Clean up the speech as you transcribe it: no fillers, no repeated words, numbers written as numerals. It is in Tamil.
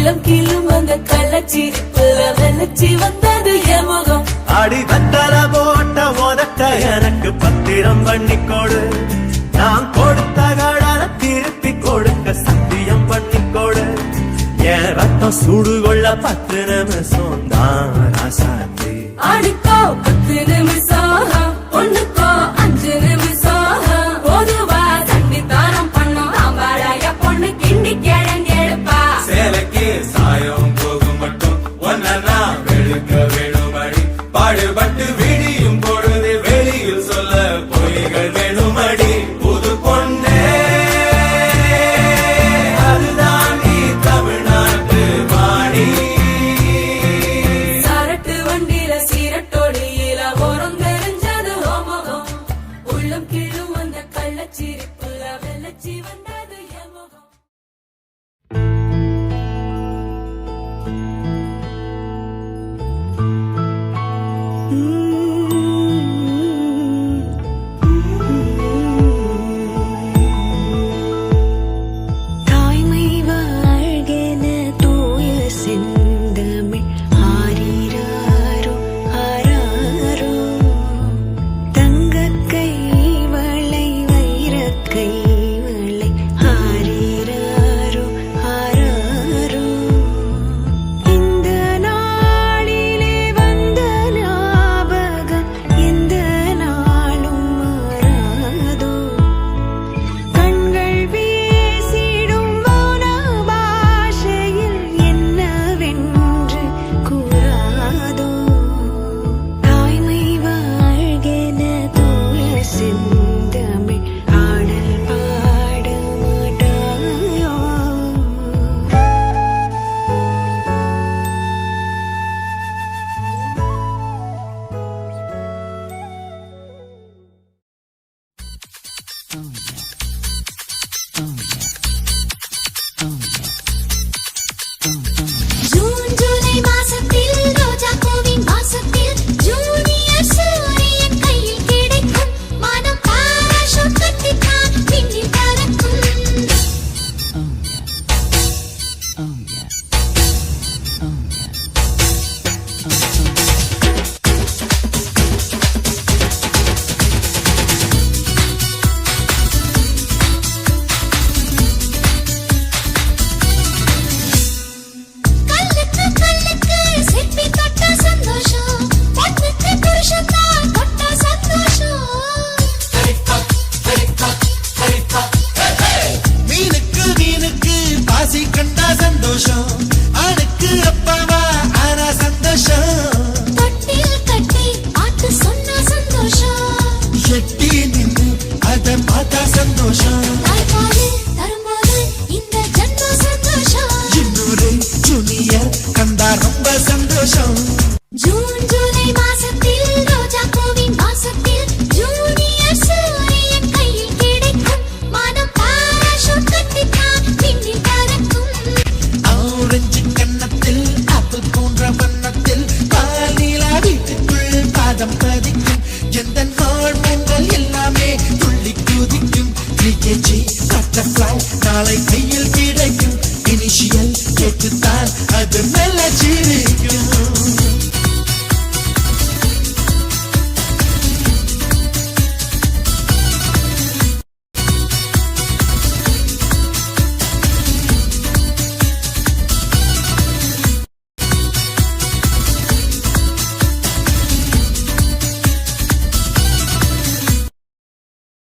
உள்ளம் கீழும் அந்த கள்ளச்சிரிப்புல வெள்ளச்சி வந்தது என் முகம். அடி வந்தல போட்ட உதட்ட எனக்கு பத்திரம் பண்ணிக்கோடு, நான் கொடுத்த கடன திருப்பி கொடுக்க சத்தியம் பண்ணிக்கோடு. என் ரத்தம் சுடு கொள்ள 10 நிமிஷம் தான் ராசாத்தி. அடிக்கோ 10 நிமிஷம், ஒண்ணுக்கோ 5 நிமிஷம். பொதுவா தண்ணி தாரம் பண்ணும் அவளைய பொண்ணு கிண்டி கிழங்கெடுப்பா. சேலைக்கு சாயம் போகும் மட்டும் ஒன்னா வெளுக்க வேணுமடி. பாடுபட்டு விடியும் பொழுது வெளியில் சொல்ல பொய்கள் வேணுமடி. புது பொண்ணே அதுதான் நீ தமிழ்நாட்டு வாணி. சரட்டு வண்டியில சீரட்டோடியில ஓரம் தெரிஞ்சது முகம். உள்ளம் கீழும் அந்த கள்ளச்சிரிப்புல வெள்ளச்சி வந்தது என் முகம். தாய்மை வாழ்கென தூய செந்தமிழ் ஆரிராரோ ஆராரோ. தங்கக்கை வளை வைரக்கை வளை ஆரிராரோ ஆராரோ. இந்த நாளிலே வந்த ஞாபகம் எந்த நாளும் மாறாதோ. கண்கள் வீசிடும் மௌன பாஷையில் என்னவென்று கூறாதோ. தாய்மை வாழ்கென தூய செந்தமிழ் ஆடல் பாட மாட்டாயோ. ஜூன் ஜூலை மாசத்தில் ரோஜா பூவின் வாசத்தில் ஜூனியர் சூரியன் கையில் கிடைக்கும். மனம் பாராசூட் கட்டித்தான் விண்ணில் பறக்கும். கல்லுக்கு கல்லுக்கு சிப்பி தொட்டா சந்தோஷம். பொண்ணுக்கு புருஷன்தான் தொட்டா சந்தோஷம். மீனுக்கு மீனுக்கு பாசி கண்டா சந்தோஷம். ஆணுக்கு அப்பா